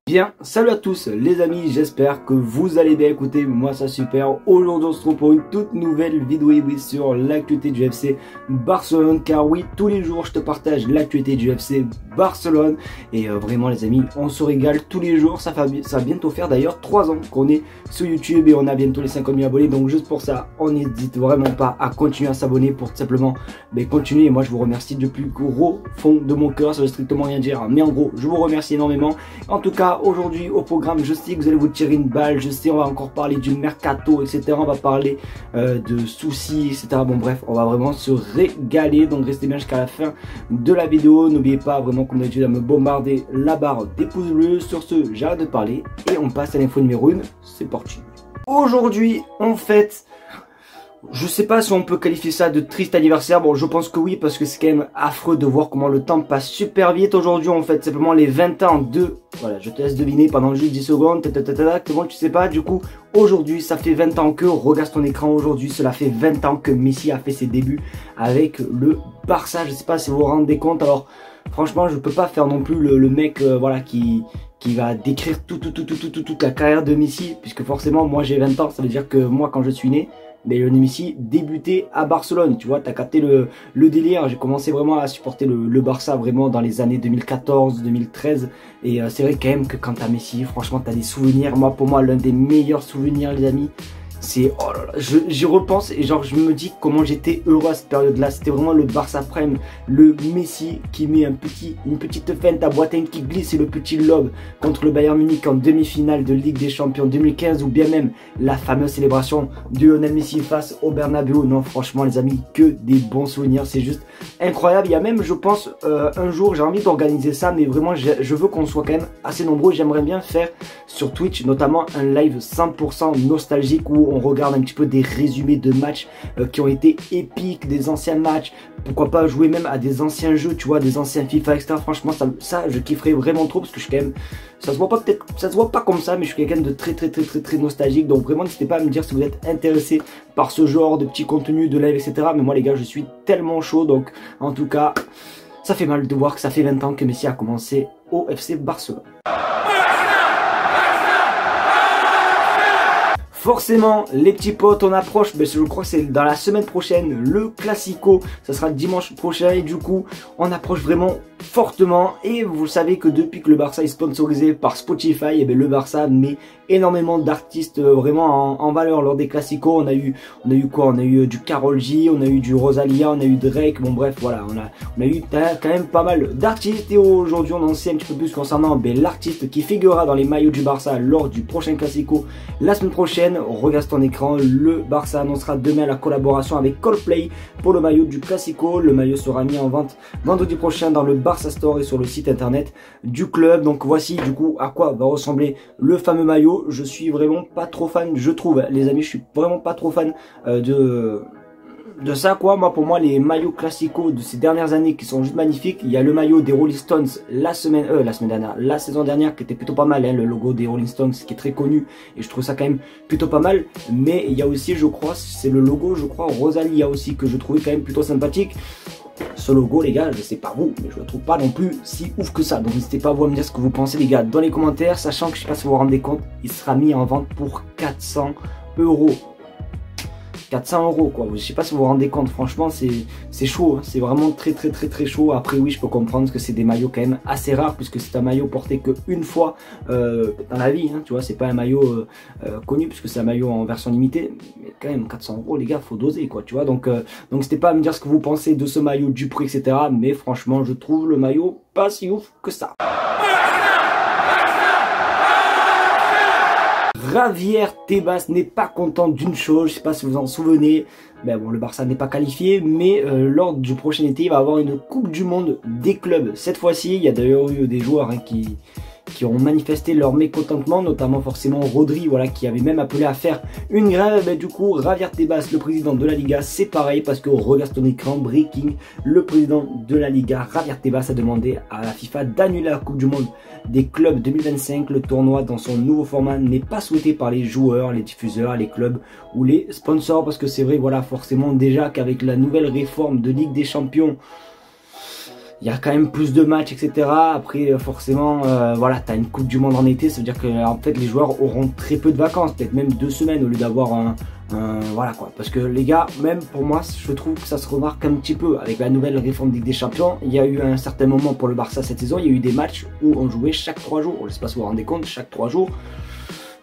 Bien, salut à tous les amis, j'espère que vous allez bien. Écoutez, moi ça super. Aujourd'hui on se retrouve pour une toute nouvelle vidéo sur l'actualité du FC Barcelone. Car oui, tous les jours je te partage l'actualité du FC Barcelone. Et vraiment les amis, on se régale tous les jours. Ça va bientôt faire d'ailleurs 3 ans qu'on est sur YouTube et on a bientôt les 50 000 abonnés. Donc juste pour ça, on n'hésite vraiment pas à continuer à s'abonner pour tout simplement continuer. Et moi je vous remercie du plus gros fond de mon cœur. Ça veut strictement rien dire, mais en gros je vous remercie énormément. En tout cas, aujourd'hui au programme, je sais que vous allez vous tirer une balle, je sais on va encore parler du mercato, etc. On va parler de soucis, etc. Bon bref, on va vraiment se régaler, donc restez bien jusqu'à la fin de la vidéo. N'oubliez pas vraiment comme d'habitude à me bombarder la barre des pouces bleus. Sur ce, j'arrête de parler et on passe à l'info numéro 1, c'est parti. Aujourd'hui, on fête, je sais pas si on peut qualifier ça de triste anniversaire. Bon, je pense que oui, parce que c'est quand même affreux de voir comment le temps passe super vite. Aujourd'hui, on fête simplement les 20 ans de... Voilà, je te laisse deviner pendant juste 10 secondes. C'est bon, tu sais pas. Du coup, aujourd'hui, ça fait 20 ans que... Regarde ton écran aujourd'hui. Cela fait 20 ans que Messi a fait ses débuts avec le Barça. Je sais pas si vous vous rendez compte. Alors, franchement, je peux pas faire non plus le mec, voilà, qui va décrire toute la carrière de Messi. Puisque forcément, moi, j'ai 20 ans. Ça veut dire que moi, quand je suis né... Mais Lionel Messi débutait à Barcelone, tu vois, t'as capté le délire. J'ai commencé vraiment à supporter le Barça vraiment dans les années 2014, 2013. Et c'est vrai quand même que quand t'as Messi, franchement t'as des souvenirs. Moi, pour moi, l'un des meilleurs souvenirs les amis, c'est, oh là là, j'y repense et genre je me dis comment j'étais heureux à cette période là. C'était vraiment le Barça Prime, le Messi qui met une petite feinte à Boateng qui glisse et le petit lob contre le Bayern Munich en demi-finale de Ligue des Champions 2015, ou bien même la fameuse célébration de Lionel Messi face au Bernabeu. Non, franchement les amis, que des bons souvenirs, c'est juste incroyable. Il y a même, je pense, un jour j'ai envie d'organiser ça, mais vraiment je veux qu'on soit quand même assez nombreux. J'aimerais bien faire sur Twitch notamment un live 100% nostalgique où on regarde un petit peu des résumés de matchs qui ont été épiques, des anciens matchs, pourquoi pas jouer même à des anciens jeux, tu vois, des anciens FIFA, etc. Franchement ça je kifferais vraiment trop, parce que je suis quand même, ça se voit pas, peut-être ça se voit pas comme ça, mais je suis quelqu'un de très nostalgique. Donc vraiment n'hésitez pas à me dire si vous êtes intéressé par ce genre de petits contenus de live, etc. Mais moi les gars, je suis tellement chaud. Donc en tout cas, ça fait mal de voir que ça fait 20 ans que Messi a commencé au FC Barcelone. Forcément les petits potes, on approche, mais je crois que c'est dans la semaine prochaine, le Classico, ça sera dimanche prochain, et du coup on approche vraiment fortement. Et vous savez que depuis que le Barça est sponsorisé par Spotify, et bien le Barça met énormément d'artistes vraiment en valeur lors des Classicos. On a eu quoi? On a eu du Karol G, on a eu du Rosalia, on a eu Drake. Bon bref, voilà, on a eu quand même pas mal d'artistes. Et aujourd'hui on en sait un petit peu plus concernant l'artiste qui figurera dans les maillots du Barça lors du prochain Classico la semaine prochaine. Regarde ton écran, le Barça annoncera demain la collaboration avec Coldplay pour le maillot du Classico. Le maillot sera mis en vente vendredi prochain dans le Barça Store et sur le site internet du club. Donc voici du coup à quoi va ressembler le fameux maillot. Je suis vraiment pas trop fan, je trouve les amis, je suis vraiment pas trop fan de ça quoi. Moi, pour moi, les maillots classicaux de ces dernières années qui sont juste magnifiques, il y a le maillot des Rolling Stones la saison dernière qui était plutôt pas mal, hein, le logo des Rolling Stones qui est très connu et je trouve ça quand même plutôt pas mal. Mais il y a aussi, je crois, c'est le logo, je crois, Rosalia aussi, que je trouvais quand même plutôt sympathique. Ce logo les gars, je sais pas vous, mais je le trouve pas non plus si ouf que ça. Donc n'hésitez pas à vous me dire ce que vous pensez les gars dans les commentaires, sachant que je sais pas si vous vous rendez compte, il sera mis en vente pour 400 €. 400 € quoi, je sais pas si vous vous rendez compte, franchement c'est chaud, hein. C'est vraiment très chaud. Après oui, je peux comprendre que c'est des maillots quand même assez rares, puisque c'est un maillot porté qu'une fois dans la vie, hein, tu vois, c'est pas un maillot connu, puisque c'est un maillot en version limitée, mais quand même 400 € les gars, faut doser quoi, tu vois. Donc n'hésitez pas à me dire ce que vous pensez de ce maillot, du prix, etc. Mais franchement je trouve le maillot pas si ouf que ça. Javier Tebas n'est pas content d'une chose, je sais pas si vous en souvenez. Ben bon, le Barça n'est pas qualifié, mais lors du prochain été, il va avoir une Coupe du Monde des clubs. Cette fois-ci, il y a d'ailleurs eu des joueurs hein, qui ont manifesté leur mécontentement, notamment forcément Rodri, voilà, qui avait même appelé à faire une grève. Mais du coup, Javier Tebas, le président de la Liga, c'est pareil, parce que regarde ton écran, breaking, le président de la Liga, Javier Tebas, a demandé à la FIFA d'annuler la Coupe du Monde des clubs 2025. Le tournoi dans son nouveau format n'est pas souhaité par les joueurs, les diffuseurs, les clubs ou les sponsors, parce que c'est vrai, voilà, forcément déjà qu'avec la nouvelle réforme de Ligue des Champions, il y a quand même plus de matchs, etc. Après, forcément, voilà, tu as une Coupe du Monde en été, ça veut dire que en fait, les joueurs auront très peu de vacances, peut-être même 2 semaines au lieu d'avoir voilà quoi. Parce que les gars, même pour moi, je trouve que ça se remarque un petit peu avec la nouvelle réforme de Ligue des Champions. Il y a eu un certain moment pour le Barça cette saison, il y a eu des matchs où on jouait chaque 3 jours. Je sais pas si vous vous rendez compte, chaque 3 jours.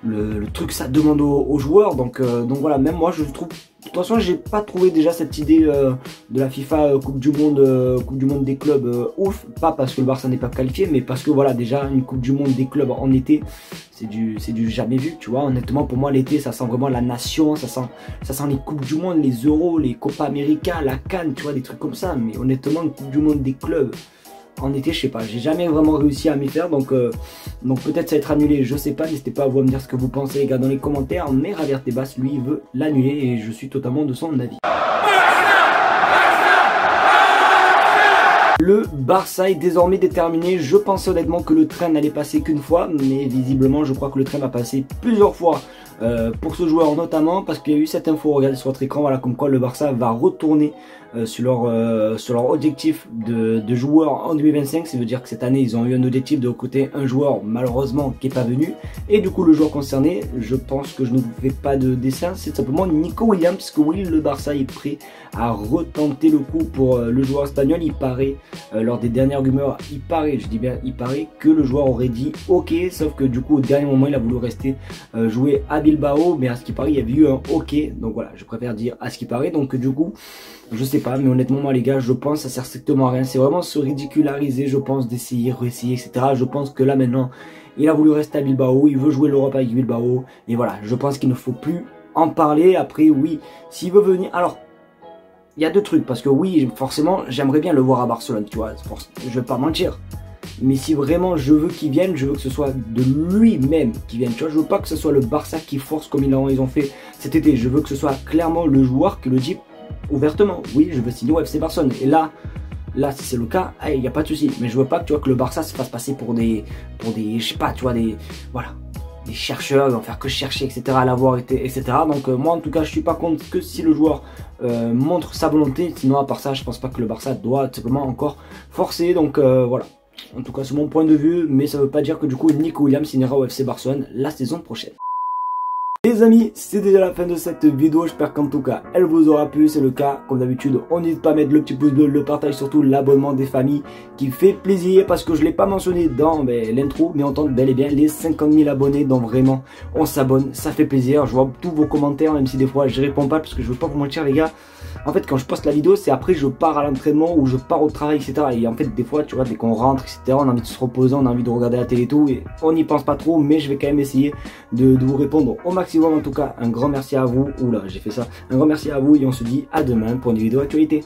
Le truc ça demande aux joueurs, donc voilà, même moi je trouve, de toute façon j'ai pas trouvé déjà cette idée de la FIFA Coupe du Monde des clubs ouf, pas parce que le Barça n'est pas qualifié, mais parce que voilà, déjà une Coupe du Monde des clubs en été, c'est du jamais vu, tu vois. Honnêtement pour moi l'été ça sent vraiment la nation, ça sent les Coupes du Monde, les Euros, les Copa América, la CAN, tu vois, des trucs comme ça. Mais honnêtement une Coupe du Monde des clubs en été, je sais pas, j'ai jamais vraiment réussi à m'y faire, donc peut-être ça va être annulé, je sais pas. N'hésitez pas à vous me dire ce que vous pensez les gars dans les commentaires, mais Javier Tebas lui veut l'annuler et je suis totalement de son avis. Le Barça est désormais déterminé. Je pensais honnêtement que le train n'allait passer qu'une fois, mais visiblement je crois que le train va passer plusieurs fois pour ce joueur notamment, parce qu'il y a eu cette info, regardez sur votre écran, voilà, comme quoi le Barça va retourner sur leur objectif de joueur en 2025. Ça veut dire que cette année ils ont eu un objectif de recruter un joueur malheureusement qui n'est pas venu, et du coup le joueur concerné, je pense que je ne vous fais pas de dessin, c'est simplement Nico Williams, parce que oui, le Barça est prêt à retenter le coup pour le joueur espagnol. Il paraît, lors des dernières rumeurs, il paraît, je dis bien il paraît, que le joueur aurait dit ok, sauf que du coup au dernier moment il a voulu rester jouer à Bilbao, mais à ce qui paraît il y avait eu un ok, donc voilà, je préfère dire à ce qui paraît. Donc du coup je sais pas, mais honnêtement moi les gars, je pense que ça sert strictement à rien, c'est vraiment se ridiculariser, je pense, d'essayer, réessayer, etc. Je pense que là maintenant il a voulu rester à Bilbao, il veut jouer l'Europe avec Bilbao, et voilà, je pense qu'il ne faut plus en parler. Après oui, s'il veut venir, alors il y a deux trucs, parce que oui, forcément j'aimerais bien le voir à Barcelone, tu vois, je vais pas mentir. Mais si vraiment je veux qu'il vienne, je veux que ce soit de lui-même qui vienne. Tu vois, je veux pas que ce soit le Barça qui force comme ils ont fait cet été. Je veux que ce soit clairement le joueur qui le dit ouvertement. Oui, je veux signer au FC Barcelone. Et là si c'est le cas, il n'y a pas de souci. Mais je veux pas que, tu vois, que le Barça se fasse passer pour des je sais pas, tu vois, voilà, des chercheurs, ils vont faire que chercher, etc., à l'avoir été, etc. Donc moi en tout cas je suis pas contre que si le joueur montre sa volonté. Sinon à part ça, je pense pas que le Barça doit tout simplement encore forcer. Donc voilà. En tout cas c'est mon point de vue, mais ça veut pas dire que du coup Nico Williams signera au FC Barcelone la saison prochaine. Les amis, c'est déjà la fin de cette vidéo, j'espère qu'en tout cas elle vous aura plu. C'est le cas, comme d'habitude, on n'hésite pas à mettre le petit pouce bleu, le partage, surtout l'abonnement des familles qui fait plaisir, parce que je ne l'ai pas mentionné dans l'intro, mais on tente bel et bien les 50 000 abonnés, donc vraiment on s'abonne, ça fait plaisir. Je vois tous vos commentaires, même si des fois je réponds pas, parce que je veux pas vous mentir les gars. En fait quand je poste la vidéo, c'est après je pars à l'entraînement ou je pars au travail, etc. Et en fait des fois tu vois, dès qu'on rentre, etc., on a envie de se reposer, on a envie de regarder la télé et tout, et on n'y pense pas trop, mais je vais quand même essayer de vous répondre au maximum. En tout cas un grand merci à vous, oula j'ai fait ça, un grand merci à vous, et on se dit à demain pour une vidéo actualité.